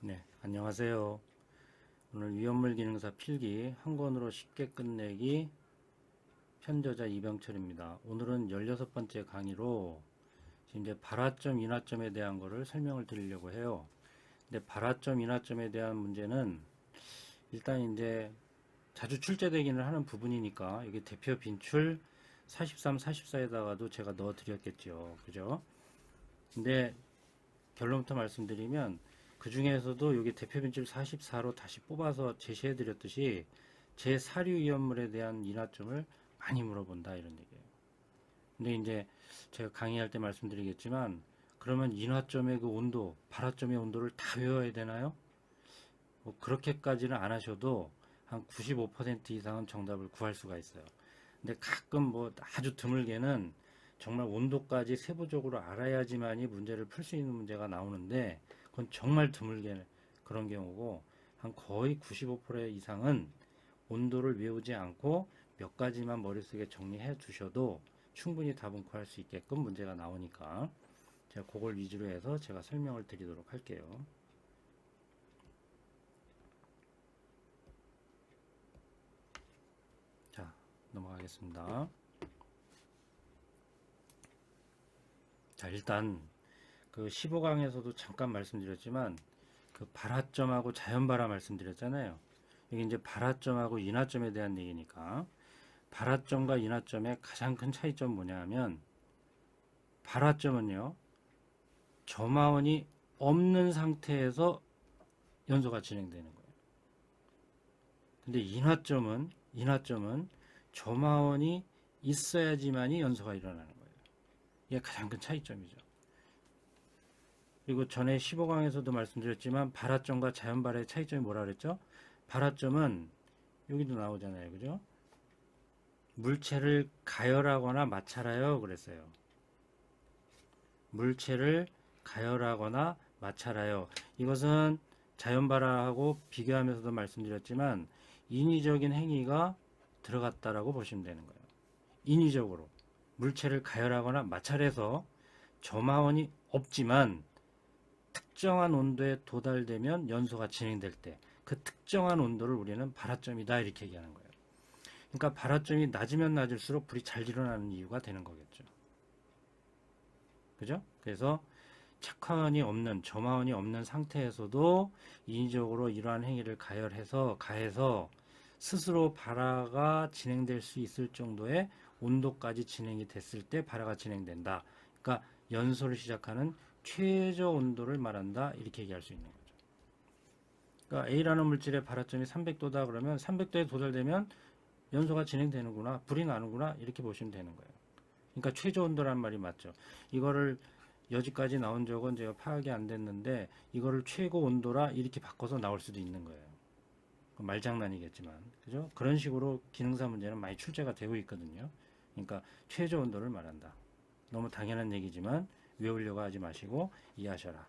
네, 안녕하세요. 오늘 위험물 기능사 필기 한 권으로 쉽게 끝내기 편저자 이병철입니다. 오늘은 16번째 강의로 지금 이제 발화점, 인화점에 대한 거를 설명을 드리려고 해요. 근데 발화점, 인화점에 대한 문제는 일단 이제 자주 출제되기는 하는 부분이니까 여기 대표 빈출 43, 44에다가도 제가 넣어 드렸겠죠. 그죠? 근데 결론부터 말씀드리면 그 중에서도 여기 대표 빈출 44로 다시 뽑아서 제시해 드렸듯이 제 사류 위험물에 대한 인하점을 많이 물어본다 이런 얘기예요. 근데 이제 제가 강의할 때 말씀드리겠지만 그러면 인하점의 그 온도, 발화점의 온도를 다 외워야 되나요? 뭐 그렇게까지는 안 하셔도 한 95% 이상은 정답을 구할 수가 있어요. 근데 가끔 뭐 아주 드물게는 정말 온도까지 세부적으로 알아야지만이 문제를 풀 수 있는 문제가 나오는데 그건 정말 드물게 그런 경우고 한 거의 95% 이상은 온도를 외우지 않고 몇 가지만 머릿속에 정리해 두셔도 충분히 답은 구할 수 있게끔 문제가 나오니까 제가 그걸 위주로 해서 제가 설명을 드리도록 할게요. 자, 넘어가겠습니다. 자, 일단 그 15강에서도 잠깐 말씀드렸지만 그 발화점하고 자연발화 말씀드렸잖아요. 이게 이제 발화점하고 인화점에 대한 얘기니까 발화점과 인화점의 가장 큰 차이점 뭐냐 하면 발화점은요 점화원이 없는 상태에서 연소가 진행되는 거예요. 근데 인화점은 점화원이 있어야지만이 연소가 일어나는 거예요. 이게 가장 큰 차이점이죠. 그리고 전에 15강에서도 말씀드렸지만 발화점과 자연발화의 차이점이 뭐라 그랬죠? 발화점은 여기도 나오잖아요. 그죠? 물체를 가열하거나 마찰하여 그랬어요. 물체를 가열하거나 마찰하여. 이것은 자연발화하고 비교하면서도 말씀드렸지만 인위적인 행위가 들어갔다라고 보시면 되는 거예요. 인위적으로 물체를 가열하거나 마찰해서 점화원이 없지만 특정한 온도에 도달되면 연소가 진행될 때 그 특정한 온도를 우리는 발화점이다 이렇게 얘기하는 거예요. 그러니까 발화점이 낮으면 낮을수록 불이 잘 일어나는 이유가 되는 거겠죠. 그죠? 그래서 착화원이 없는, 점화원이 없는 상태에서도 인위적으로 이러한 행위를 가해서 스스로 발화가 진행될 수 있을 정도의 온도까지 진행이 됐을 때 발화가 진행된다. 그러니까 연소를 시작하는 최저 온도를 말한다. 이렇게 얘기할 수 있는 거죠. 그러니까 A라는 물질의 발화점이 300도다 그러면 300도에 도달되면 연소가 진행되는구나, 불이 나는구나 이렇게 보시면 되는 거예요. 그러니까 최저 온도란 말이 맞죠. 이거를 여지까지 나온 적은 제가 파악이 안 됐는데 이거를 최고 온도라 이렇게 바꿔서 나올 수도 있는 거예요. 말장난이겠지만 그죠? 그런 식으로 기능사 문제는 많이 출제가 되고 있거든요. 그러니까 최저 온도를 말한다. 너무 당연한 얘기지만 외우려고 하지 마시고 이해하셔라.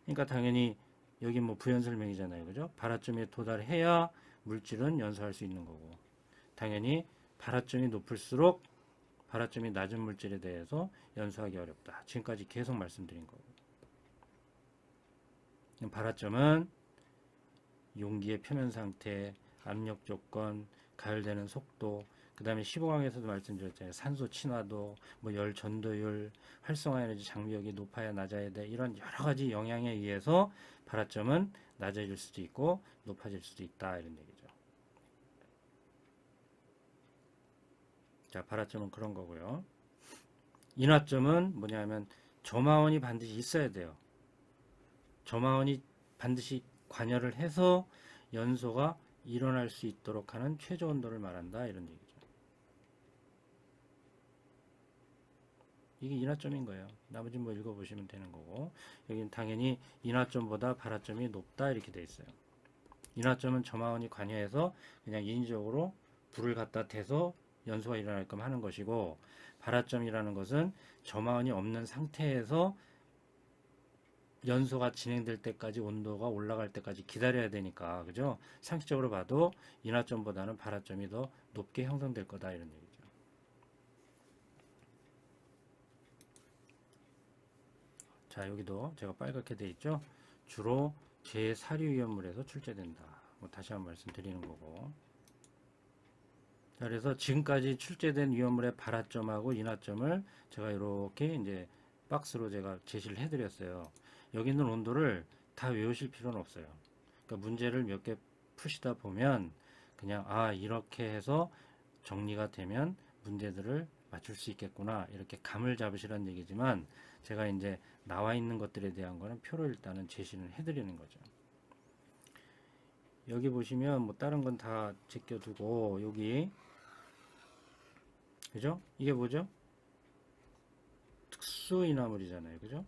그러니까 당연히 여기 뭐 부연 설명이잖아요. 그죠? 발화점에 도달해야 물질은 연소할 수 있는 거고 당연히 발화점이 높을수록 발화점이 낮은 물질에 대해서 연소하기 어렵다. 지금까지 계속 말씀드린 거고. 발화점은 용기의 표면 상태, 압력 조건, 가열되는 속도, 그 다음에 15강에서도 말씀드렸잖아요. 산소 친화도, 뭐 열 전도율, 활성화 에너지 장벽이 높아야 낮아야 돼. 이런 여러 가지 영향에 의해서 발화점은 낮아질 수도 있고 높아질 수도 있다. 이런 얘기죠. 자, 발화점은 그런 거고요. 인화점은 뭐냐면 점화원이 반드시 있어야 돼요. 점화원이 반드시 관여를 해서 연소가 일어날 수 있도록 하는 최저 온도를 말한다 이런 얘기죠. 이게 인화점인 거예요. 나머지 뭐 읽어보시면 되는 거고 여기는 당연히 인화점보다 발화점이 높다 이렇게 돼 있어요. 인화점은 점화원이 관여해서 그냥 인위적으로 불을 갖다 대서 연소가 일어날끔 하는 것이고 발화점이라는 것은 점화원이 없는 상태에서 연소가 진행될 때까지 온도가 올라갈 때까지 기다려야 되니까 그죠? 상식적으로 봐도 인화점보다는 발화점이 더 높게 형성될 거다 이런 얘기죠. 자 여기도 제가 빨갛게 돼 있죠? 주로 제사류위험물에서 출제된다. 뭐 다시 한번 말씀드리는 거고. 자, 그래서 지금까지 출제된 위험물의 발화점하고 인화점을 제가 이렇게 이제 박스로 제가 제시를 해드렸어요. 여기 있는 온도를 다 외우실 필요는 없어요. 그러니까 문제를 몇 개 푸시다 보면 그냥 이렇게 해서 정리가 되면 문제들을 맞출 수 있겠구나 이렇게 감을 잡으시라는 얘기지만 제가 이제 나와 있는 것들에 대한 거는 표로 일단은 제시를 해드리는 거죠. 여기 보시면 뭐 다른 건 다 제껴두고 여기 그죠? 이게 뭐죠? 특수인화물이잖아요. 그죠?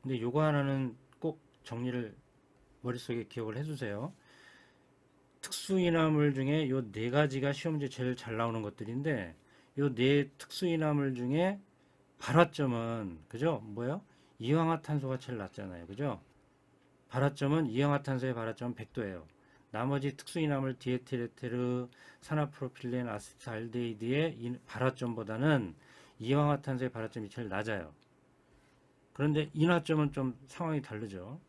근데 요거 하나는 꼭 정리를 머릿속에 기억을 해주세요. 특수인화물 중에 요 네 가지가 시험 문제 제일 잘 나오는 것들인데 요 네 특수인화물 중에 발화점은 그죠? 뭐요? 이황화탄소가 제일 낮잖아요. 그죠? 발화점은 이황화탄소의 발화점은 100도예요. 나머지 특수인화물 디에틸에테르, 산화프로필렌, 아세트알데히드의 발화점보다는 이황화탄소의 발화점이 제일 낮아요. 그런데 인화점은 좀 상황이 다르죠.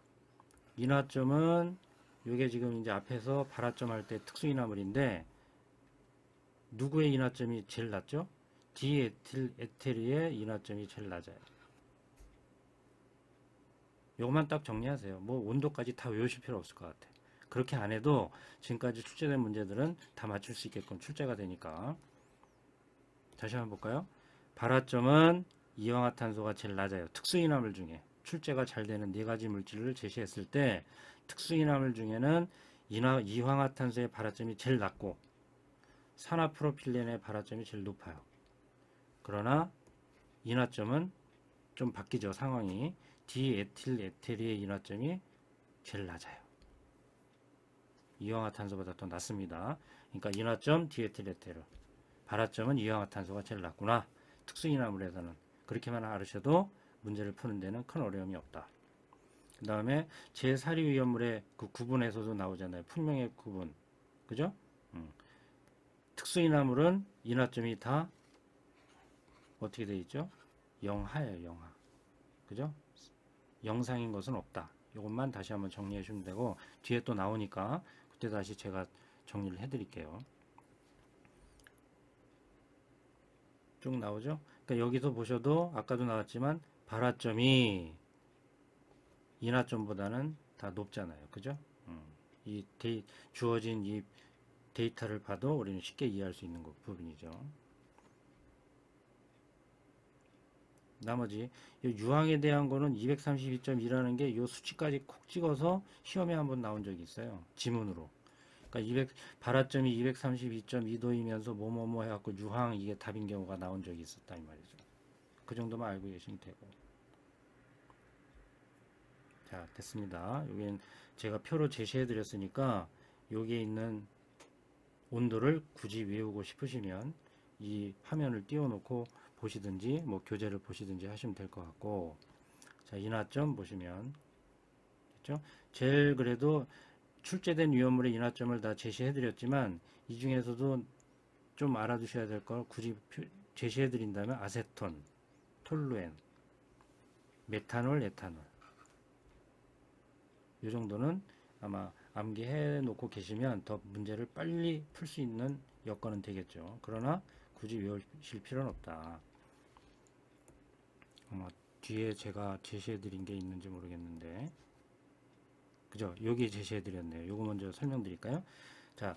인화점은 이게 지금 이제 앞에서 발화점 할 때 특수인화물인데 누구의 인화점이 제일 낮죠? 디에틸 에테르의 인화점이 제일 낮아요. 요것만 딱 정리하세요. 뭐 온도까지 다 외우실 필요 없을 것 같아요. 그렇게 안 해도 지금까지 출제된 문제들은 다 맞출 수 있게끔 출제가 되니까. 다시 한번 볼까요? 발화점은 이황화탄소가 제일 낮아요. 특수인화물 중에 출제가 잘 되는 네 가지 물질을 제시했을 때 특수인화물 중에는 이황화탄소의 발화점이 제일 낮고 산화프로필렌의 발화점이 제일 높아요. 그러나 인화점은 좀 바뀌죠. 상황이. 디에틸 에테르의 인화점이 제일 낮아요. 이황화탄소보다 더 낮습니다. 그러니까 인화점 디에틸 에테르, 발화점은 이황화탄소가 제일 낮구나. 특수인화물에서는 그렇게만 알으셔도 문제를 푸는 데는 큰 어려움이 없다. 그 다음에 제사류위험물의 그 구분에서도 나오잖아요. 풍명의 구분, 그죠? 특수인화물은 인화점이 다 어떻게 되어 있죠? 영하예요, 영하. 그죠? 영상인 것은 없다. 이것만 다시 한번 정리해 주면 되고 뒤에 또 나오니까 그때 다시 제가 정리를 해 드릴게요. 쭉 나오죠? 그러니까 여기서 보셔도 아까도 나왔지만 발화점이 인화점보다는 다 높잖아요. 그죠? 주어진 이 데이터를 봐도 우리는 쉽게 이해할 수 있는 부분이죠. 나머지 유황에 대한 거는 232.2라는 게 이 수치까지 콕 찍어서 시험에 한번 나온 적이 있어요. 지문으로. 그러니까 발화점이 232.2도이면서 뭐뭐뭐 해갖고 유황 이게 답인 경우가 나온 적이 있었다 이 말이죠. 그 정도만 알고 계시면 되고. 자, 됐습니다. 여기는 제가 표로 제시해 드렸으니까 여기에 있는 온도를 굳이 외우고 싶으시면 이 화면을 띄워놓고 보시든지 뭐 교재를 보시든지 하시면 될 것 같고. 자, 인화점 보시면 됐죠? 제일 그래도 출제된 위험물의 인화점을 다 제시해 드렸지만 이 중에서도 좀 알아두셔야 될 걸 굳이 제시해 드린다면 아세톤, 톨루엔, 메탄올, 에탄올 이 정도는 아마 암기해 놓고 계시면 더 문제를 빨리 풀 수 있는 여건은 되겠죠. 그러나 굳이 외우실 필요는 없다. 뒤에 제가 제시해 드린 게 있는지 모르겠는데 그죠? 여기 제시해 드렸네요. 요거 먼저 설명드릴까요? 자,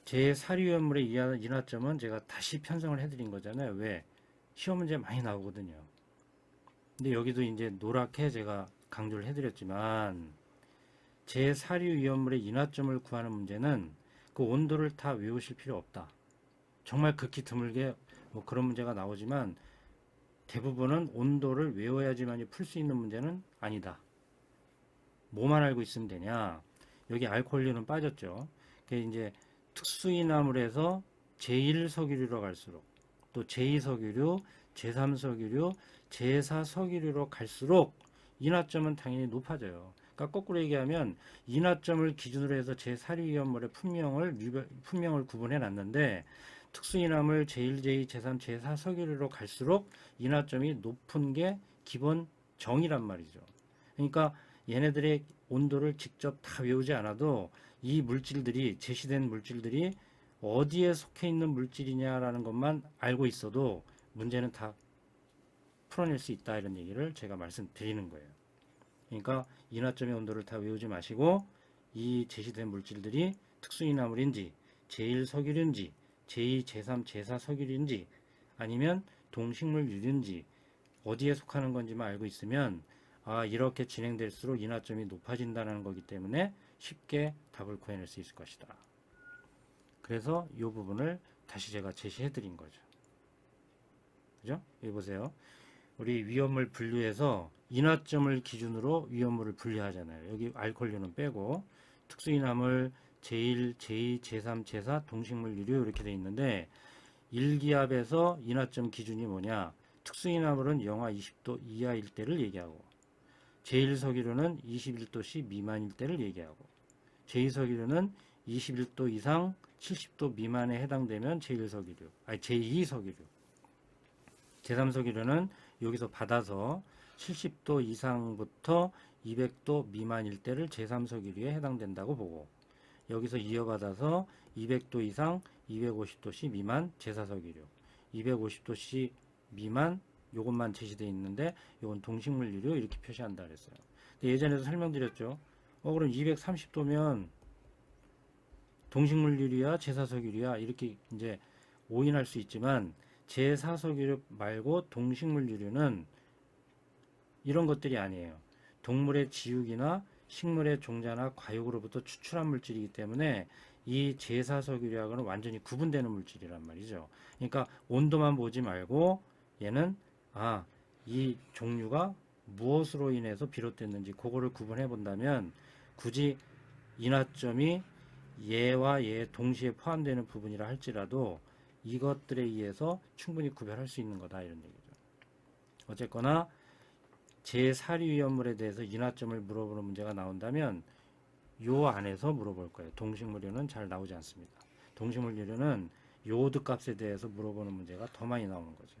제사류위험물의 인화점은 제가 다시 편성을 해 드린 거잖아요. 왜? 시험 문제 많이 나오거든요. 근데 여기도 이제 노랗게 제가 강조를 해 드렸지만 제사류위험물의 인화점을 구하는 문제는 그 온도를 다 외우실 필요 없다. 정말 극히 드물게 뭐 그런 문제가 나오지만 대부분은 온도를 외워야지만이 풀 수 있는 문제는 아니다. 뭐만 알고 있으면 되냐? 여기 알코올류는 빠졌죠. 그게 이제 특수인화물에서 제1석유류로 갈수록 또 제2석유류, 제3석유류, 제4석유류로 갈수록 인화점은 당연히 높아져요. 그러니까 거꾸로 얘기하면 인화점을 기준으로 해서 제4류위험물의 품명을 구분해 놨는데 특수인화물 제1, 제2, 제3, 제4석유류로 갈수록 인화점이 높은 게 기본 정이란 말이죠. 그러니까 얘네들의 온도를 직접 다 외우지 않아도 이 물질들이 제시된 물질들이 어디에 속해 있는 물질이냐라는 것만 알고 있어도 문제는 다 풀어낼 수 있다 이런 얘기를 제가 말씀드리는 거예요. 그러니까 인화점의 온도를 다 외우지 마시고 이 제시된 물질들이 특수인화물인지 제1석유류인지 제2, 제3, 제4석유류인지 아니면 동식물유류인지 어디에 속하는 건지만 알고 있으면 이렇게 진행될수록 인화점이 높아진다는 거기 때문에 쉽게 답을 구해낼 수 있을 것이다. 그래서 이 부분을 다시 제가 제시해 드린 거죠. 그죠? 여기 보세요. 우리 위험물 분류에서 인화점을 기준으로 위험물을 분류하잖아요. 여기 알코올류는 빼고 특수인화물 제1, 제2, 제3, 제4 동식물유류 이렇게 돼 있는데 1기압에서 인화점 기준이 뭐냐? 특수인화물은 영하 20도 이하일 때를 얘기하고 제1석유류는 21도씨 미만일 때를 얘기하고 제2석유류는 21도 이상 70도 미만에 해당되면 제1석유류, 아니 제2석유류. 제3석유류는 여기서 받아서 70도 이상부터 200도 미만일 때를 제3석유류에 해당된다고 보고 여기서 이어받아서 200도 이상 250도씨 미만 제4석유류 250도씨 미만 요것만 제시되어 있는데 요건 동식물유류 이렇게 표시한다 그랬어요. 근데 예전에도 설명드렸죠. 그럼 230도면 동식물유류야 제4석유류야 이렇게 이제 오인할 수 있지만 제4석유류 말고 동식물유류는 이런 것들이 아니에요. 동물의 지육이나 식물의 종자나 과육으로부터 추출한 물질이기 때문에 이 제4석유류하고는 완전히 구분되는 물질이란 말이죠. 그러니까 온도만 보지 말고 얘는 이 종류가 무엇으로 인해서 비롯됐는지 그거를 구분해 본다면 굳이 인화점이 얘와 얘 동시에 포함되는 부분이라 할지라도 이것들에 의해서 충분히 구별할 수 있는 거다 이런 얘기죠. 어쨌거나 제4류 위험물에 대해서 인화점을 물어보는 문제가 나온다면 요 안에서 물어볼 거예요. 동식물류는 잘 나오지 않습니다. 동식물류는 요오드 값에 대해서 물어보는 문제가 더 많이 나오는 거죠.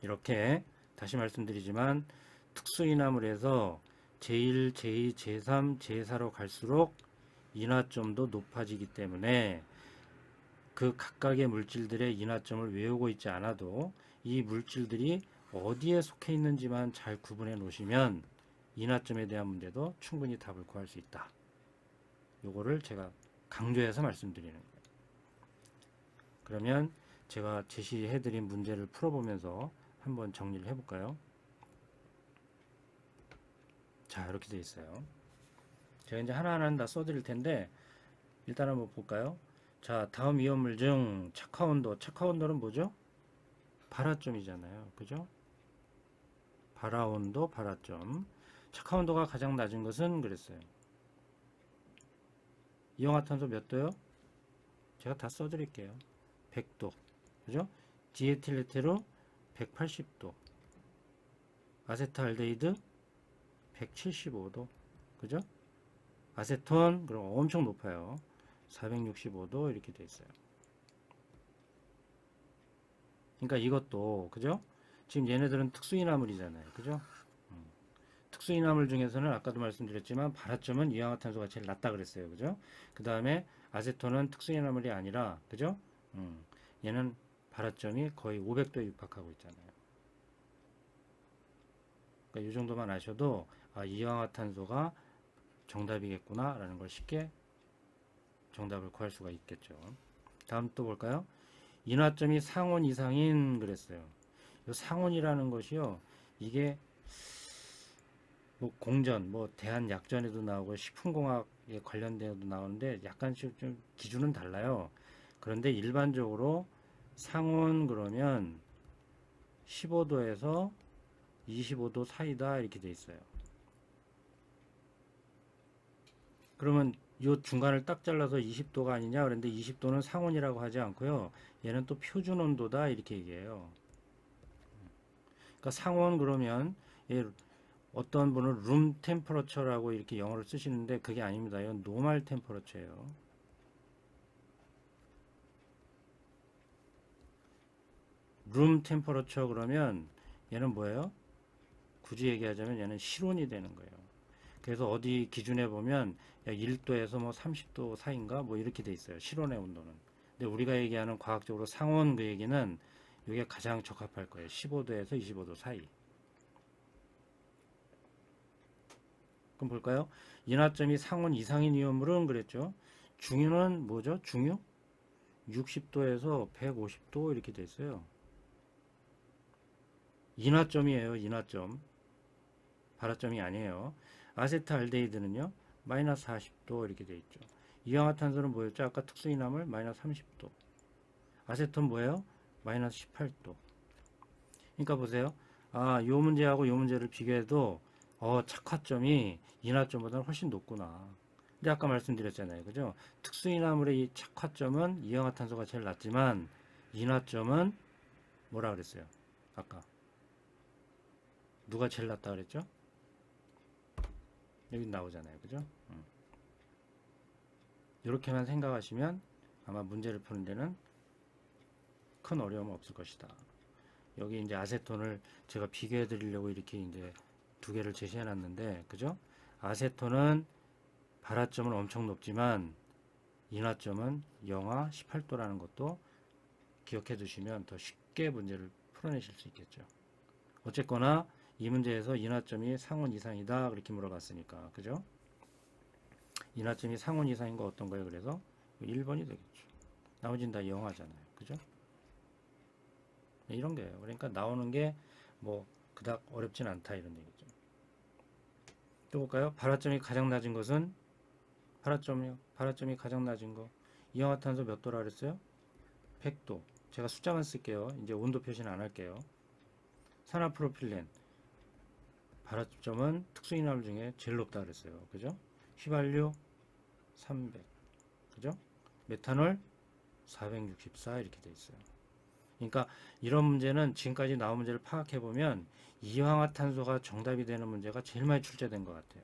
이렇게 다시 말씀드리지만 특수인화물에서 제1, 제2, 제3, 제4로 갈수록 인화점도 높아지기 때문에 그 각각의 물질들의 인화점을 외우고 있지 않아도 이 물질들이 어디에 속해 있는지만 잘 구분해 놓으시면 인화점에 대한 문제도 충분히 답을 구할 수 있다. 요거를 제가 강조해서 말씀드리는 거예요. 그러면 제가 제시해 드린 문제를 풀어보면서 한번 정리를 해볼까요? 자, 이렇게 되어 있어요. 제가 이제 하나하나 다 써드릴 텐데 일단 한번 볼까요? 자, 다음 위험물 중 착화온도. 착화온도는 뭐죠? 발화점이잖아요. 그죠? 발화온도, 발화점. 착화온도가 가장 낮은 것은 그랬어요. 이氧화탄소 몇 도요? 제가 다 써드릴게요. 100도. 그죠? 디에틸에테로 180도. 아세트알데히드 175도. 그죠? 아세톤 그럼 엄청 높아요. 465도 이렇게 돼 있어요. 그러니까 이것도 그죠? 지금 얘네들은 특수인화물이잖아요. 그죠? 특수인화물 중에서는 아까도 말씀드렸지만 발화점은 이氧화탄소가 제일 낮다 그랬어요. 그죠? 그 다음에 아세톤은 특수인화물이 아니라 그죠? 얘는 발화점이 거의 500도에 육박하고 있잖아요. 그러니까 이 정도만 아셔도 이氧화탄소가 정답이겠구나 라는 걸 쉽게 정답을 구할 수가 있겠죠. 다음 또 볼까요? 인화점이 상온 이상인 그랬어요. 이 상온이라는 것이요. 이게 뭐 공전, 뭐 대한약전에도 나오고 식품공학에 관련되어도 나오는데 약간씩 좀 기준은 달라요. 그런데 일반적으로 상온 그러면 15도에서 25도 사이다 이렇게 돼 있어요. 그러면 이 중간을 딱 잘라서 20도가 아니냐 그런데 20도는 상온이라고 하지 않고요. 얘는 또 표준 온도다 이렇게 얘기해요. 그러니까 상온 그러면 어떤 분은 룸 템퍼러처라고 이렇게 영어를 쓰시는데 그게 아닙니다. 이건 노멀 템퍼러처예요. 룸 템퍼러처 그러면 얘는 뭐예요? 굳이 얘기하자면 얘는 실온이 되는 거예요. 그래서 어디 기준에 보면 1도에서 뭐 30도 사이인가 뭐 이렇게 돼 있어요. 실온의 온도는. 근데 우리가 얘기하는 과학적으로 상온 그 얘기는 이게 가장 적합할 거예요. 15도에서 25도 사이. 그럼 볼까요? 인하점이 상온 이상인 위험물은 그랬죠. 중유는 뭐죠? 중유? 60도에서 150도 이렇게 돼 있어요. 인하점이에요. 인하점. 발화점이 아니에요. 아세트알데히드는요. 마이너스 40도 이렇게 돼 있죠. 이氧화탄소는 뭐였죠? 아까 특수인화물 마이너스 30도. 아세톤 뭐예요? 마이너스 18도. 그러니까 보세요. 아, 요 문제하고 요 문제를 비교해도 착화점이 인하점보다는 훨씬 높구나. 근데 아까 말씀드렸잖아요. 그죠? 특수인화물의 이 착화점은 이氧화탄소가 제일 낮지만 인하점은 뭐라 그랬어요? 아까 누가 제일 낮다 그랬죠? 여기 나오잖아요. 그죠? 이렇게만 생각하시면 아마 문제를 푸는 데는 큰 어려움 없을 것이다. 여기 이제 아세톤을 제가 비교해 드리려고 이렇게 이제 두 개를 제시해 놨는데, 그죠? 아세톤은 발화점은 엄청 높지만 인하점은 영하 18도라는 것도 기억해 두시면 더 쉽게 문제를 풀어내실 수 있겠죠. 어쨌거나 이 문제에서 인하점이 상온 이상이다 그렇게 물어봤으니까, 그죠? 인하점이 상온 이상인 거 어떤 거예요? 그래서 1번이 되겠죠. 나머지는 다 영하잖아요. 그죠? 이런 거예요. 그러니까 나오는 게 뭐 그닥 어렵진 않다 이런 얘기죠. 또 볼까요? 발화점이 가장 낮은 것은 발화점이 가장 낮은 거 이氧화탄소 몇 도라 그랬어요? 100도. 제가 숫자만 쓸게요. 이제 온도 표시는 안 할게요. 산화프로필렌 발화점은 특수인화물 중에 제일 높다 그랬어요. 그죠? 휘발유 300. 그죠? 메탄올 464 이렇게 돼 있어요. 그러니까 이런 문제는 지금까지 나온 문제를 파악해 보면 이氧화탄소가 정답이 되는 문제가 제일 많이 출제된 것 같아요.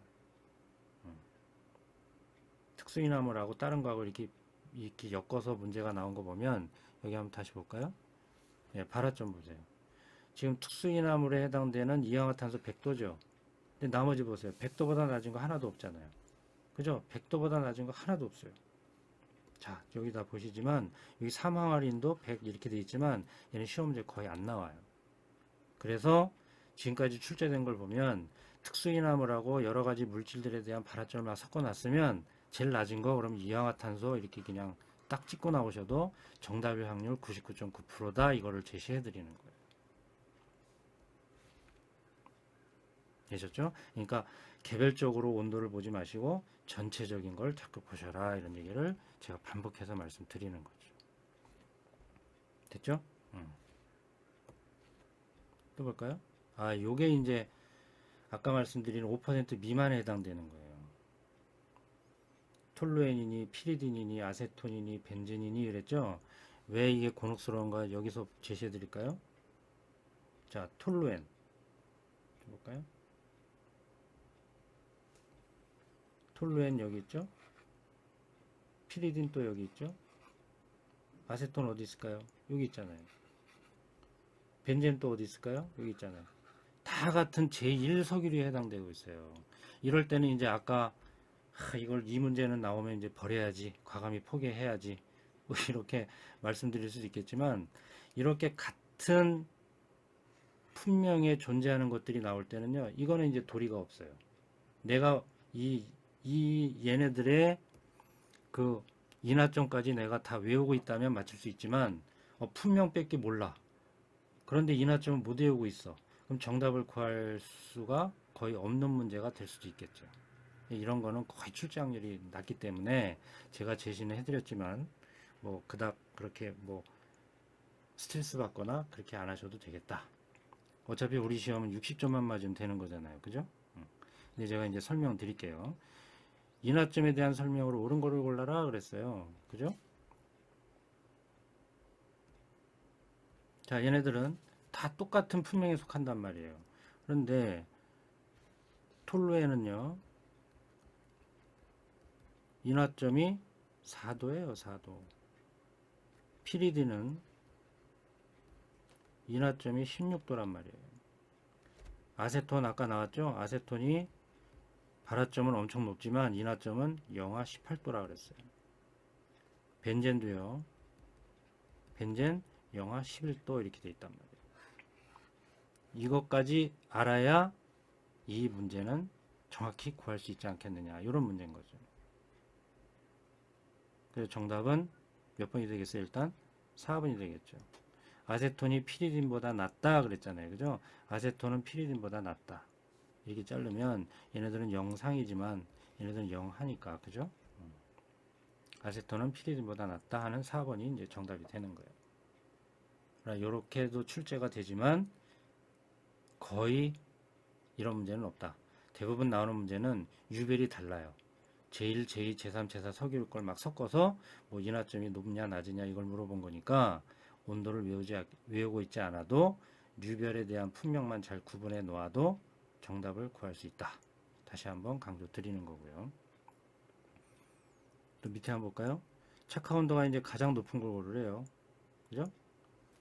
특수인화물하고 다른 거하고 이렇게 엮어서 문제가 나온 거 보면 여기 한번 다시 볼까요? 예, 발화점 보세요. 지금 특수인화물에 해당되는 이氧화탄소 100도죠. 근데 나머지 보세요. 100도보다 낮은 거 하나도 없잖아요. 그죠? 100도보다 낮은 거 하나도 없어요. 자, 여기다 보시지만 여기 사망할인도 100 이렇게 돼 있지만 얘는 시험 문제 거의 안 나와요. 그래서 지금까지 출제된 걸 보면 특수인화물하고 여러 가지 물질들에 대한 발화점을 막 섞어 놨으면 제일 낮은 거 그럼 이氧화탄소 이렇게 그냥 딱 찍고 나오셔도 정답일 확률 99.9%다 이거를 제시해 드리는 거예요. 되셨죠? 그러니까 개별적으로 온도를 보지 마시고 전체적인 걸 자꾸 보셔라 이런 얘기를 제가 반복해서 말씀드리는 거죠. 됐죠? 또 볼까요? 아, 요게 이제 아까 말씀드린 5% 미만에 해당되는 거예요. 톨루엔이니 피리딘이니 아세톤이니 벤젠이니 그랬죠? 왜 이게 곤혹스러운가 여기서 제시해 드릴까요? 자, 톨루엔 볼까요? 톨루엔 여기 있죠? 피리딘 또 여기 있죠? 아세톤 어디 있을까요? 여기 있잖아요. 벤젠 또 어디 있을까요? 여기 있잖아요. 다 같은 제1석유류에 해당되고 있어요. 이럴 때는 이제 아까 이걸 이 문제는 나오면 이제 버려야지, 과감히 포기해야지 뭐 이렇게 말씀드릴 수도 있겠지만 이렇게 같은 품명에 존재하는 것들이 나올 때는요, 이거는 이제 도리가 없어요. 내가 이 얘네들의 그 인하점까지 내가 다 외우고 있다면 맞출 수 있지만 품명밖에 몰라. 그런데 인하점을 못 외우고 있어. 그럼 정답을 구할 수가 거의 없는 문제가 될 수도 있겠죠. 이런 거는 거의 출제 확률이 낮기 때문에 제가 제시는 해드렸지만 뭐 그닥 그렇게 뭐 스트레스 받거나 그렇게 안 하셔도 되겠다. 어차피 우리 시험은 60점만 맞으면 되는 거잖아요. 그죠? 근데 제가 이제 설명 드릴게요. 인하점에 대한 설명으로 옳은 거를 골라라 그랬어요. 그죠? 자, 얘네들은 다 똑같은 품명에 속한단 말이에요. 그런데 톨루에는요, 인하점이 4도예요, 4도. 피리딘은 인하점이 16도란 말이에요. 아세톤 아까 나왔죠? 아세톤이 발화점은 엄청 높지만 인화점은 영하 18도라 그랬어요. 벤젠도요. 벤젠 영하 11도 이렇게 돼 있단 말이에요. 이것까지 알아야 이 문제는 정확히 구할 수 있지 않겠느냐, 이런 문제인 거죠. 그래서 정답은 몇 번이 되겠어요? 일단 4번이 되겠죠. 아세톤이 피리딘보다 낫다 그랬잖아요. 그죠? 아세톤은 피리딘보다 낫다. 이렇게 자르면 얘네들은 영상이지만 얘네들은 영하니까, 그죠? 아세톤은 피리딘보다 낫다 하는 4번이 이제 정답이 되는 거예요. 이렇게도 출제가 되지만 거의 이런 문제는 없다. 대부분 나오는 문제는 유별이 달라요. 제1, 제2, 제3, 제4 석유를 걸 막 섞어서 뭐 인화점이 높냐 낮으냐 이걸 물어본 거니까 온도를 외우고 있지 않아도 유별에 대한 품명만 잘 구분해 놓아도 정답을 구할 수 있다. 다시 한번 강조 드리는 거고요. 또 밑에 한번 볼까요? 착화 온도가 이제 가장 높은 걸 고르래요. 그죠?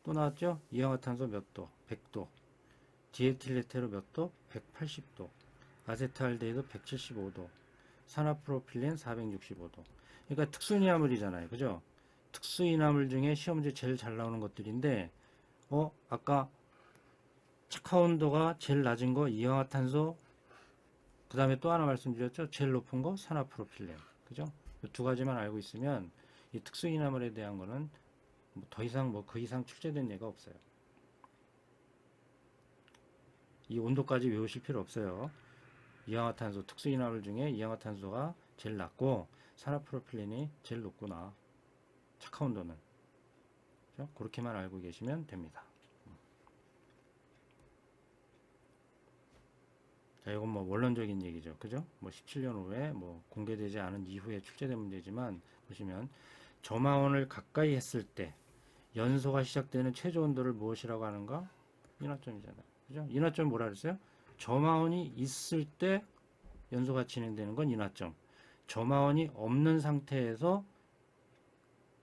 또 나왔죠? 이氧화탄소 몇 도? 100도. 디에틸레테로 몇 도? 180도. 아세트알데히드 175도. 산화프로필렌 465도. 그러니까 특수인화물이잖아요. 그죠? 특수인화물 중에 시험 문제 제일 잘 나오는 것들인데, 아까 착화 온도가 제일 낮은 거 이氧화탄소, 그 다음에 또 하나 말씀드렸죠? 제일 높은 거 산화프로필렌. 그죠? 두 가지만 알고 있으면 이 특수인화물에 대한 거는 더 이상 그 이상 출제된 예가 없어요. 이 온도까지 외우실 필요 없어요. 이氧화탄소, 특수인화물 중에 이氧화탄소가 제일 낮고 산화프로필렌이 제일 높구나. 착화 온도는. 그렇죠? 그렇게만 알고 계시면 됩니다. 자, 이건 뭐 원론적인 얘기죠. 그죠? 뭐 17년 후에 뭐 공개되지 않은 이후에 출제된 문제지만 보시면 저마원을 가까이 했을 때 연소가 시작되는 최저 온도를 무엇이라고 하는가? 인화점이잖아요. 그죠? 인화점 뭐라 그랬어요? 저마원이 있을 때 연소가 진행되는 건 인화점. 저마원이 없는 상태에서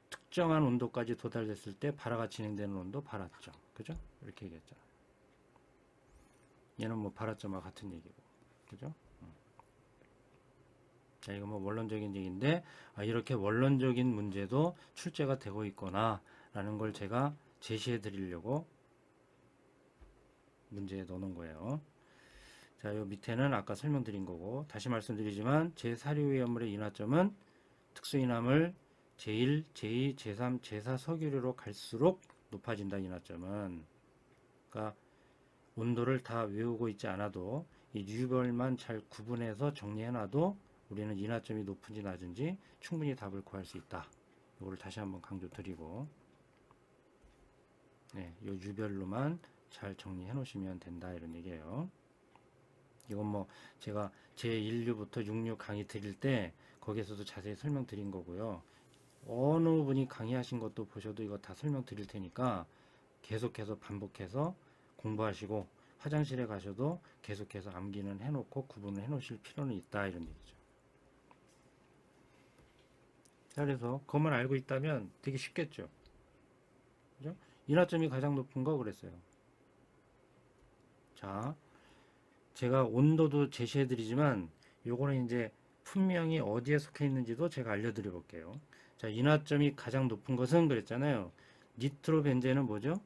특정한 온도까지 도달됐을 때 발화가 진행되는 온도 발화점. 그죠? 이렇게 얘기했잖아요. 얘는 뭐 발화점과 같은 얘기고. 그죠? 자, 이거 뭐 원론적인 얘기인데, 이렇게 원론적인 문제도 출제가 되고 있구나 라는 걸 제가 제시해 드리려고 문제에 넣는 거예요. 자, 요 밑에는 아까 설명드린 거고, 다시 말씀드리지만 제4류의 인화점은 특수인화물 제1, 제2, 제3, 제4 석유류로 갈수록 높아진다. 인화점은. 그러니까 온도를 다 외우고 있지 않아도 이 류별만 잘 구분해서 정리해놔도 우리는 인화점이 높은지 낮은지 충분히 답을 구할 수 있다. 이거를 다시 한번 강조드리고, 네, 이 유별로만 잘 정리해 놓으시면 된다, 이런 얘기예요. 이건 뭐 제가 제1류부터 6류 강의 드릴 때 거기에서도 자세히 설명드린 거고요. 어느 분이 강의하신 것도 보셔도 이거 다 설명드릴 테니까 계속해서 반복해서 공부하시고 화장실에 가셔도 계속해서 암기는 해놓고 구분을 해놓으실 필요는 있다, 이런 얘기죠. 자, 그래서 그것만 알고 있다면 되게 쉽겠죠. 그죠? 인화점이 가장 높은 거 그랬어요. 자, 제가 온도도 제시해 드리지만 요거는 이제 분명히 어디에 속해 있는지도 제가 알려드려 볼게요. 자, 인화점이 가장 높은 것은 그랬잖아요. 니트로벤젠은 뭐죠?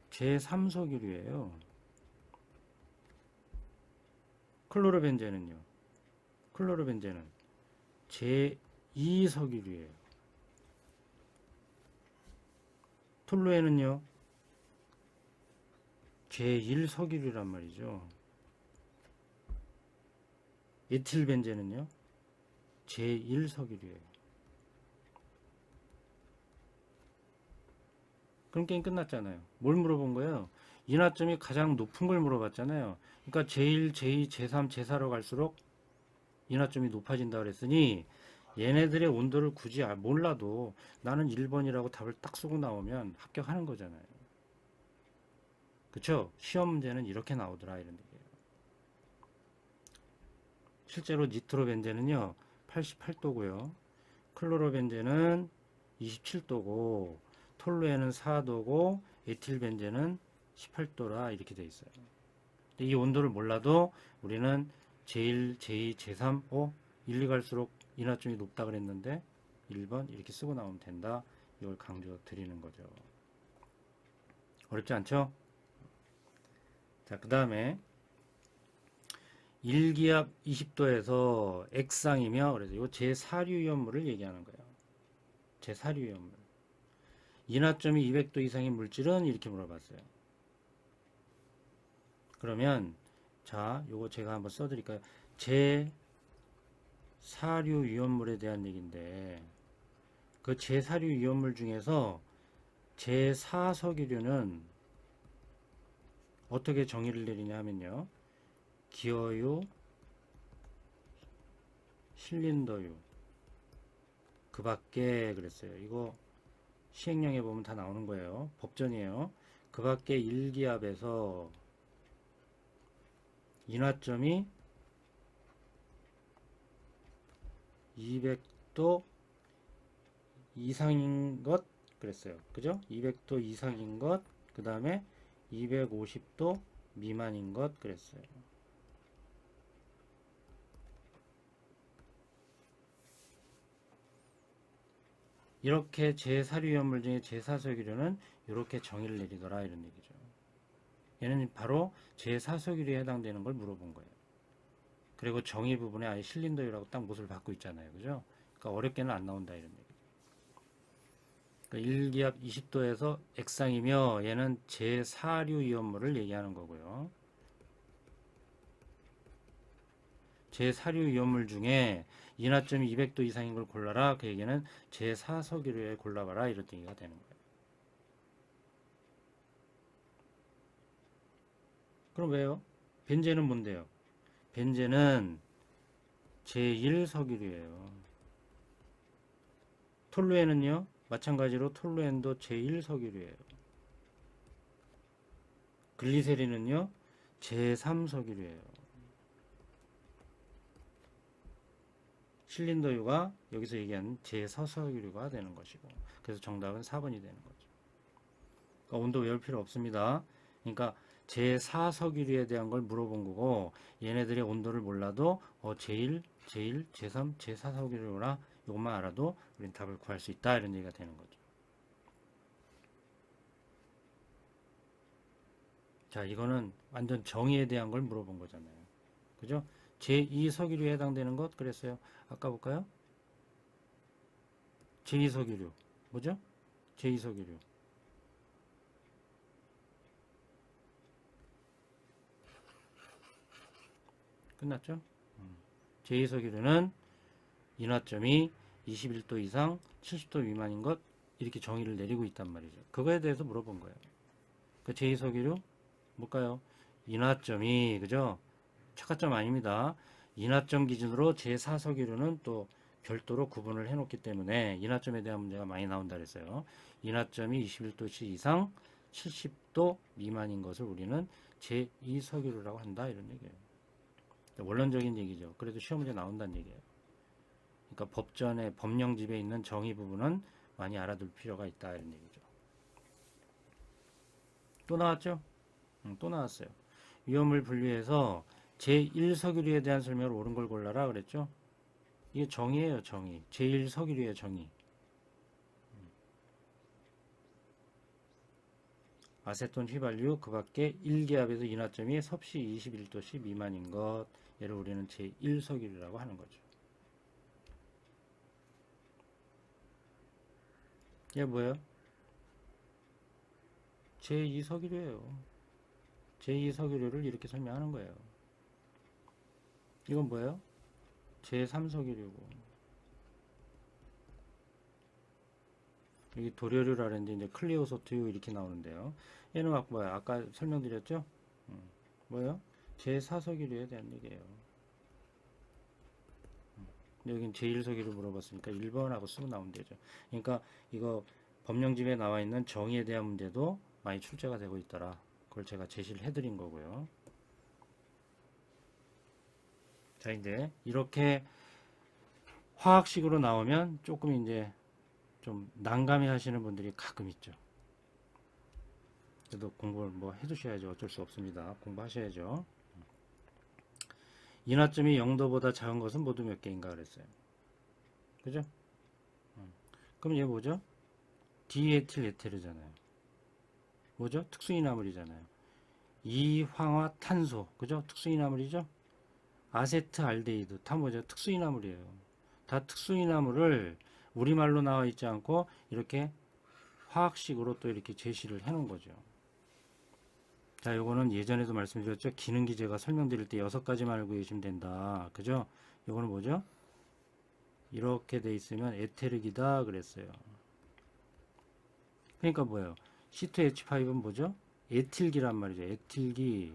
제3석유류예요. 클로로벤젠은요? 클로로벤젠은 제2석유류예요. 톨루에는요? 제1석유류란 말이죠. 에틸벤젠은요? 제1석유류예요. 그럼 게임 끝났잖아요. 뭘 물어본 거예요? 인화점이 가장 높은 걸 물어봤잖아요. 그러니까 제1, 제2, 제3, 제4로 갈수록 인화점이 높아진다 그랬으니 얘네들의 온도를 굳이 몰라도 나는 1번이라고 답을 딱 쓰고 나오면 합격하는 거잖아요. 그쵸? 시험 문제는 이렇게 나오더라, 이런 얘기예요. 실제로 니트로벤젠은요 88도고요. 클로로벤젠은 27도고 톨루에는 4도고 에틸벤젠은 18도라 이렇게 돼 있어요. 근데 이 온도를 몰라도 우리는 제1, 제2, 제3, 1, 2 갈수록 인화점이 높다 그랬는데 1번 이렇게 쓰고 나오면 된다. 이걸 강조 드리는 거죠. 어렵지 않죠? 자, 그 다음에 1기압 20도에서 액상이며 그래서 이 제사류위험물을 얘기하는 거예요. 제사류위험물. 인화점이 200도 이상인 물질은 이렇게 물어봤어요. 그러면 자, 요거 제가 한번 써드릴까요? 제사류위험물에 대한 얘기인데 그 제사류위험물 중에서 제사석유류는 어떻게 정의를 내리냐 하면요. 기어유, 실린더유 그 밖에 그랬어요. 이거 시행령에 보면 다 나오는 거예요. 법전이에요. 그 밖에 1기압에서 인화점이 200도 이상인 것 그랬어요. 그죠? 200도 이상인 것, 그 다음에 250도 미만인 것 그랬어요. 이렇게 제사류위험물 중에 제사석유류는 이렇게 정의를 내리더라 이런 얘기죠. 얘는 바로 제사석유류에 해당되는 걸 물어본 거예요. 그리고 정의 부분에 아예 실린더유라고 딱 못을 받고 있잖아요. 그죠? 그러니까 어렵게는 안 나온다 이런 얘기죠. 그러니까 1기압 20도에서 액상이며 얘는 제사류위험물을 얘기하는 거고요. 제사류위험물 중에 인화점이 200도 이상인 걸 골라라. 그 얘기는 제사석유류에 골라봐라 이런 얘기가 되는 거예요. 그럼 왜요? 벤젠은 뭔데요? 벤젠은 제1석유류예요. 톨루엔은요? 마찬가지로 톨루엔도 제1석유류예요. 글리세린은요? 제3석유류예요. 실린더유가 여기서 얘기하는 제4석유류가 되는 것이고 그래서 정답은 4번이 되는 거죠. 그러니까 온도 외울 필요 없습니다. 그러니까 제4석유류에 대한 걸 물어본 거고 얘네들의 온도를 몰라도 제1, 제1, 제3, 제4석유류라 이것만 알아도 우린 답을 구할 수 있다 이런 얘기가 되는 거죠. 자, 이거는 완전 정의에 대한 걸 물어본 거잖아요. 그죠? 제2석유류에 해당되는 것 그랬어요. 아까 볼까요? 제2석유류 뭐죠? 제2석유류 끝났죠? 제2석유류는 인화점이 21도 이상 70도 미만인 것 이렇게 정의를 내리고 있단 말이죠. 그거에 대해서 물어본 거예요. 그 제2석유류 뭘까요? 인화점이 그죠? 착화점 아닙니다. 인화점 기준으로 제4석유류는 또 별도로 구분을 해놓기 때문에 인화점에 대한 문제가 많이 나온다 그랬어요. 인화점이 21도 이상 70도 미만인 것을 우리는 제2석유류라고 한다 이런 얘기예요. 원론적인 얘기죠. 그래도 시험 문제 나온다는 얘기예요. 그러니까 법전의 법령집에 있는 정의 부분은 많이 알아둘 필요가 있다 이런 얘기죠. 또 나왔죠? 또 나왔어요. 위험을 분류해서 제1석유류에 대한 설명을 옳은 걸 골라라 그랬죠? 이게 정의예요, 정의. 제1석유류의 정의. 아세톤 휘발유 그 밖에 1기압에서 인화점이 섭씨 21도씨 미만인 것 얘를 우리는 제1석유류라고 하는 거죠. 얘 뭐예요? 제2석유류예요. 제2석유류를 이렇게 설명하는 거예요. 이건 뭐예요? 제3석유류고 여기 도료류라 그랬는데 이제 클리오소트유 이렇게 나오는데요. 얘는 뭐야? 아까 설명드렸죠? 뭐예요? 제4석유류에 대한 얘기예요. 여긴 제1석유류 물어봤으니까 1번하고 쓰고 나오면 되죠. 그러니까 이거 법령집에 나와 있는 정의에 대한 문제도 많이 출제가 되고 있더라. 그걸 제가 제시를 해드린 거고요. 자, 이제 이렇게 화학식으로 나오면 조금 이제 좀 난감해 하시는 분들이 가끔 있죠. 그래도 공부를 뭐 해두셔야죠. 어쩔 수 없습니다. 공부하셔야죠. 인하점이 0도보다 작은 것은 모두 몇 개인가 그랬어요. 그죠? 그럼 얘 뭐죠? 디에틸 에테르잖아요. 뭐죠? 특수이나물이잖아요. 이황화탄소, 그죠? 특수이나물이죠? 아세트알데히드 다 뭐죠? 특수이나물이에요. 다 특수이나물을 우리말로 나와 있지 않고 이렇게 화학식으로 또 이렇게 제시를 해 놓은 거죠. 자, 요거는 예전에도 말씀드렸죠. 기능기 제가 설명드릴 때 6가지만 알고 계시면 된다. 그죠? 요거는 뭐죠? 이렇게 돼 있으면 에테르기다 그랬어요. 그러니까 뭐예요? C2H5는 뭐죠? 에틸기란 말이죠. 에틸기.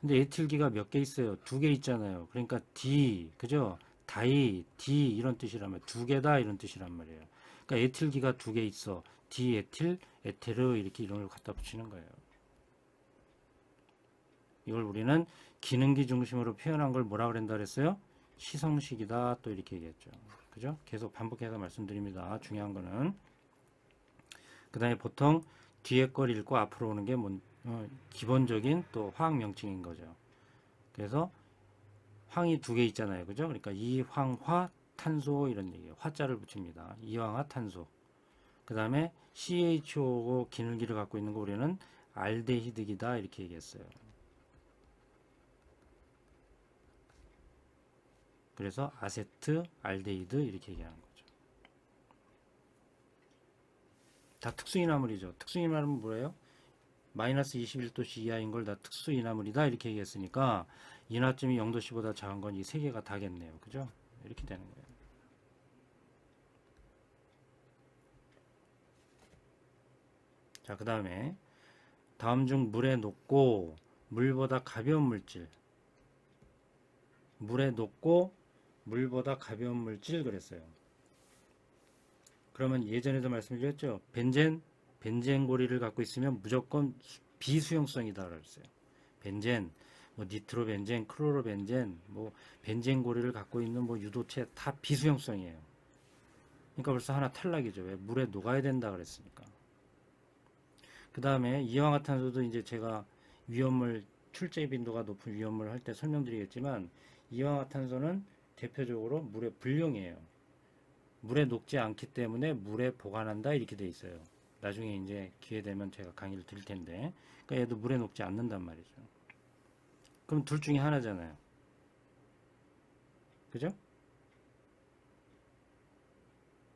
근데 에틸기가 몇 개 있어요? 2개 있잖아요. 그러니까 D, 그죠? 다이, D 이런 뜻이란 말이에요. 2개다 이런 뜻이란 말이에요. 그러니까 에틸기가 2개 있어. 디에틸, 에테르 이렇게 이런 걸 갖다 붙이는 거예요. 이걸 우리는 기능기 중심으로 표현한 걸 뭐라 그랬다 그랬어요? 시성식이다 또 이렇게 얘기했죠. 그죠? 계속 반복해서 말씀드립니다. 중요한 거는 그 다음에 보통 뒤에 걸 읽고 앞으로 오는 게 기본적인 또 화학 명칭인 거죠. 그래서 황이 2개 있잖아요. 그죠? 그러니까 이황화 탄소 이런 얘기예요. 화자를 붙입니다. 이황화 탄소. 그 다음에 CHO 기능기를 갖고 있는 거 우리는 알데히드기다 이렇게 얘기했어요. 그래서 아세트 알데히드 이렇게 얘기하는 거죠. 다 특수이나물이죠. 특수이나물은 뭐예요? 마이너스 21도씨 이하인 걸 다 특수이나물이다 이렇게 얘기했으니까 인하점이 0도씨보다 작은 건 이 세 개가 다겠네요. 그죠? 이렇게 되는 거예요. 자, 그 다음에 다음 중 물에 녹고 물보다 가벼운 물질, 물에 녹고 물보다 가벼운 물질 그랬어요. 그러면 예전에도 말씀드렸죠. 벤젠 고리를 갖고 있으면 무조건 비수용성이다 그랬어요. 벤젠, 뭐 니트로벤젠, 클로로벤젠, 뭐 벤젠 고리를 갖고 있는 뭐 유도체 다 비수용성이에요. 그러니까 벌써 하나 탈락이죠. 왜? 물에 녹아야 된다 그랬으니까. 그 다음에 이황화탄소도 이제 제가 위험물 출제 빈도가 높은 위험물을 할 때 설명드리겠지만 이황화탄소는 대표적으로 물의 불용이에요. 물에 녹지 않기 때문에 물에 보관한다 이렇게 돼 있어요. 나중에 이제 기회 되면 제가 강의를 드릴 텐데, 그러니까 얘도 물에 녹지 않는단 말이죠. 그럼 둘 중에 하나잖아요. 그죠?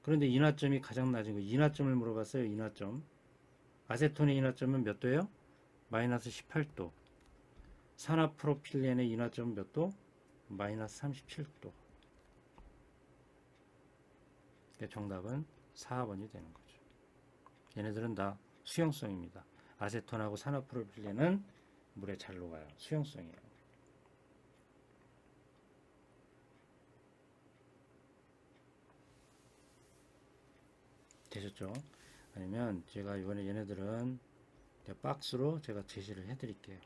그런데 인하점이 가장 낮은 거, 인하점을 물어봤어요. 인하점. 아세톤의 인하점은 몇 도예요? 마이너스 18도. 산화프로필렌의 인하점은 몇 도? 마이너스 37도. 정답은 4번이 되는 거죠. 얘네들은 다 수용성입니다. 아세톤하고 산화프로필렌은 물에 잘 녹아요. 수용성이에요. 되셨죠? 아니면 제가 이번에 얘네들은 박스로 제가 제시를 해 드릴게요.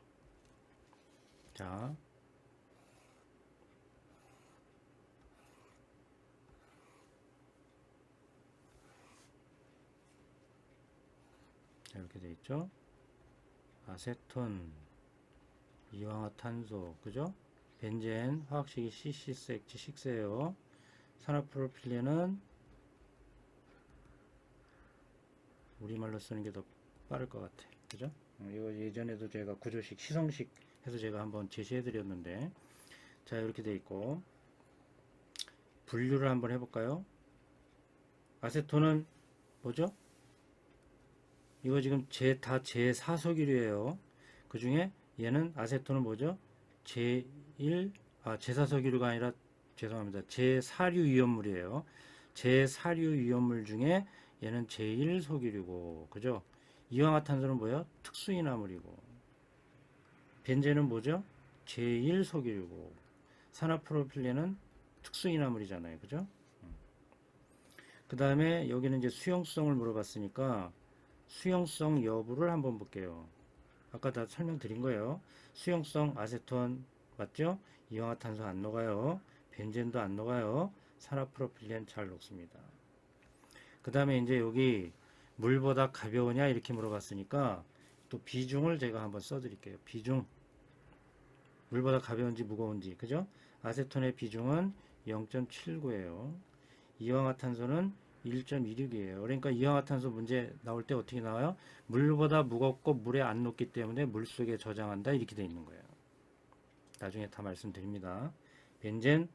자, 이렇게 돼 있죠. 아세톤, 이황화탄소, 그죠? 벤젠, 화학식이 CC6예요. 산화프로필렌은 우리말로 쓰는 게 더 빠를 것 같아. 그죠? 이거 예전에도 제가 구조식, 시성식 해서 제가 한번 제시해 드렸는데, 자, 이렇게 돼 있고, 분류를 한번 해볼까요? 아세톤은 뭐죠? 이거 지금 다 제4석유류예요. 그 중에 얘는 아세톤은 뭐죠? 제4석유류가 아니라 죄송합니다. 제4류 위험물이에요. 제4류 위험물 중에 얘는 제1석유류고, 그죠? 이황화탄소는 뭐예요? 특수이나물이고, 벤젠은 뭐죠? 제1석유류고, 산화프로필렌은 특수이나물이잖아요. 그죠? 그 다음에 여기는 이제 수용성을 물어봤으니까 수용성 여부를 한번 볼게요. 아까 다 설명드린 거예요. 수용성 아세톤 맞죠? 이황화탄소 안 녹아요. 벤젠도 안 녹아요. 산화프로필렌 잘 녹습니다. 그 다음에 이제 여기 물보다 가벼우냐 이렇게 물어봤으니까 또 비중을 제가 한번 써드릴게요. 비중. 물보다 가벼운지 무거운지, 그죠? 아세톤의 비중은 0.79예요. 이황화탄소는 1.26이에요. 그러니까 이황화탄소 문제 나올 때 어떻게 나와요? 물보다 무겁고 물에 안 녹기 때문에 물속에 저장한다 이렇게 돼 있는 거예요. 나중에 다 말씀드립니다. 벤젠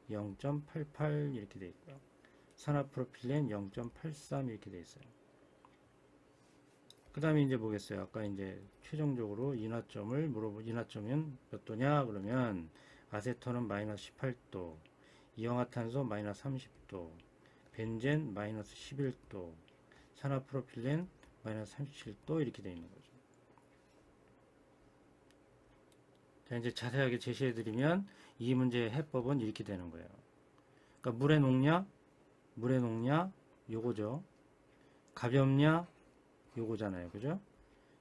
0.88 이렇게 돼 있고요. 산화프로필렌 0.83 이렇게 돼 있어요. 그 다음에 이제 보겠어요. 아까 이제 최종적으로 인화점을 인화점은 몇 도냐? 그러면 아세톤은 마이너스 18도, 이황화탄소 마이너스 30도, 벤젠 마이너스 11도, 산화프로필렌 마이너스 37도 이렇게 되어 있는 거죠. 자, 이제 자세하게 제시해드리면 이 문제의 해법은 이렇게 되는 거예요. 그러니까 물에 녹냐, 요거죠. 가볍냐, 요거잖아요. 그죠?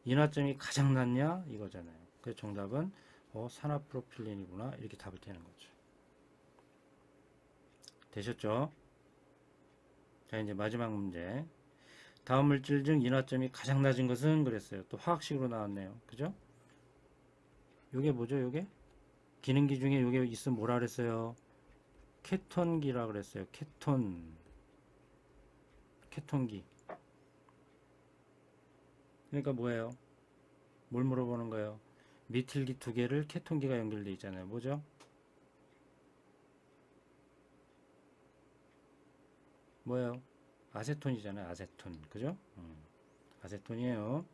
인화점이 가장 낮냐, 이거잖아요. 그래서 정답은 산화프로필렌이구나 이렇게 답을 되는 거죠. 되셨죠? 자, 이제 마지막 문제. 다음 물질 중 인화점이 가장 낮은 것은 그랬어요. 또 화학식으로 나왔네요. 그죠? 요게 뭐죠? 요게? 기능기 중에 요게 있으면 뭐라 그랬어요? 케톤기라 그랬어요. 케톤기. 그러니까 뭐예요? 뭘 물어보는 거예요? 미틸기 두 개를 케톤기가 연결되어 있잖아요. 뭐죠? 뭐예요? 아세톤이잖아요. 아세톤. 그죠? 아세톤이에요.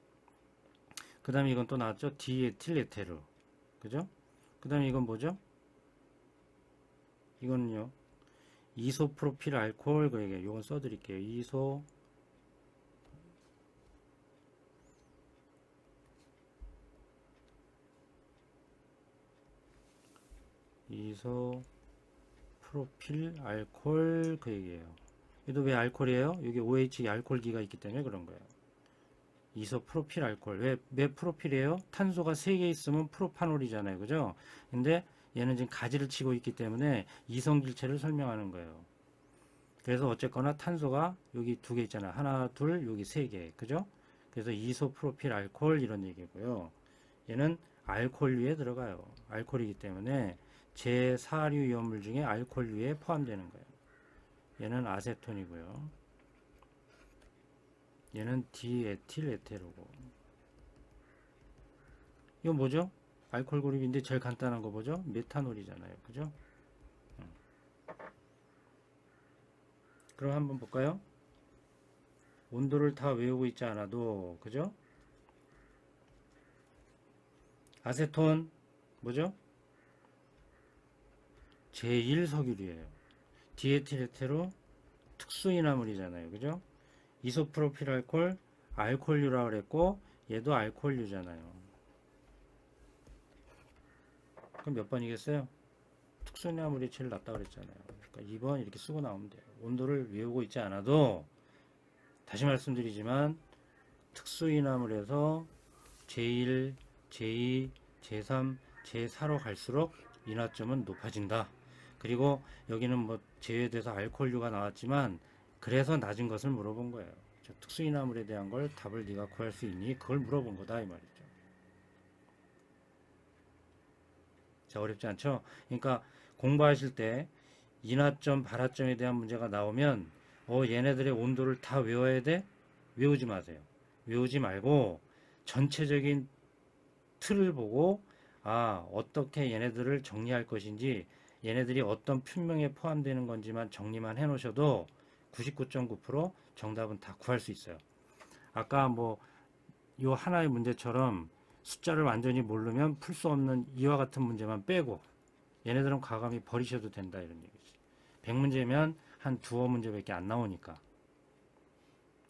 그 다음에 이건 또 나왔죠? 디에틸에테르. 그죠? 그 다음에 이건 뭐죠? 이거는요. 이소프로필 알코올. 그에게 이건 써드릴게요. 이소프로필 알코올 그 얘기예요. 얘도 왜 알코올이에요? 여기 OH 알코올기가 있기 때문에 그런 거예요. 이소프로필 알코올. 왜 프로필이에요? 탄소가 3개 있으면 프로파놀이잖아요. 그죠? 근데 얘는 지금 가지를 치고 있기 때문에 이성질체를 설명하는 거예요. 그래서 어쨌거나 탄소가 여기 2개 있잖아요. 하나, 둘, 여기 3개. 그죠? 그래서 이소프로필 알코올 이런 얘기고요. 얘는 알코올류에 들어가요. 알코올이기 때문에 제4류 이온물 중에 알코올류에 포함되는 거예요. 얘는 아세톤이고요. 얘는 디에틸에테르고. 이거 뭐죠? 알코올 그룹인데 제일 간단한 거 뭐죠? 메탄올이잖아요. 그죠? 그럼 한번 볼까요? 온도를 다 외우고 있지 않아도, 그죠? 아세톤 뭐죠? 제1석유류예요. 디에틸에테르 특수인화물이잖아요. 그죠? 이소프로필 알코올 알코올류라고 그랬고 얘도 알코올류잖아요. 그럼 몇 번이겠어요? 특수인화물이 제일 낫다 그랬잖아요. 그러니까 2번 이렇게 쓰고 나오면 돼요. 온도를 외우고 있지 않아도 다시 말씀드리지만 특수인화물에서 제1, 제2, 제3, 제4로 갈수록 인화점은 높아진다. 그리고 여기는 뭐 제외돼서 알코올류가 나왔지만 그래서 낮은 것을 물어본 거예요. 특수인화물에 대한 걸 답을 네가 구할 수 있니? 그걸 물어본 거다 이 말이죠. 자, 어렵지 않죠? 그러니까 공부하실 때 인화점, 발화점에 대한 문제가 나오면 얘네들의 온도를 다 외워야 돼? 외우지 마세요. 외우지 말고 전체적인 틀을 보고 어떻게 얘네들을 정리할 것인지 얘네들이 어떤 품명에 포함되는 건지만 정리만 해 놓으셔도 99.9% 정답은 다 구할 수 있어요. 아까 뭐 요 하나의 문제처럼 숫자를 완전히 모르면 풀 수 없는 이와 같은 문제만 빼고 얘네들은 과감히 버리셔도 된다 이런 얘기지. 100문제면 한 두어 문제밖에 안 나오니까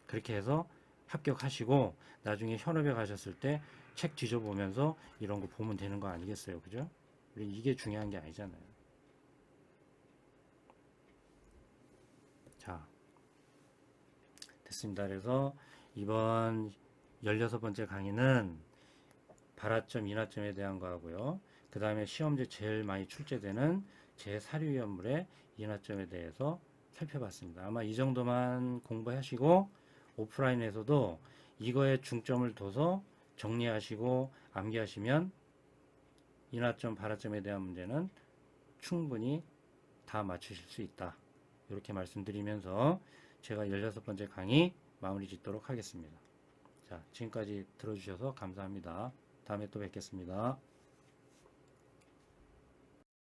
그렇게 해서 합격하시고 나중에 현업에 가셨을 때 책 뒤져보면서 이런 거 보면 되는 거 아니겠어요? 그죠? 이게 중요한 게 아니잖아요. 자, 됐습니다. 그래서 이번 16번째 강의는 발화점, 인화점에 대한 거 하고요. 그 다음에 시험제 제일 많이 출제되는 제4류이온물의 인화점에 대해서 살펴봤습니다. 아마 이 정도만 공부하시고 오프라인에서도 이거에 중점을 둬서 정리하시고 암기하시면 인하점, 발화점에 대한 문제는 충분히 다 맞추실 수 있다. 이렇게 말씀드리면서 제가 16번째 강의 마무리 짓도록 하겠습니다. 자, 지금까지 들어주셔서 감사합니다. 다음에 또 뵙겠습니다.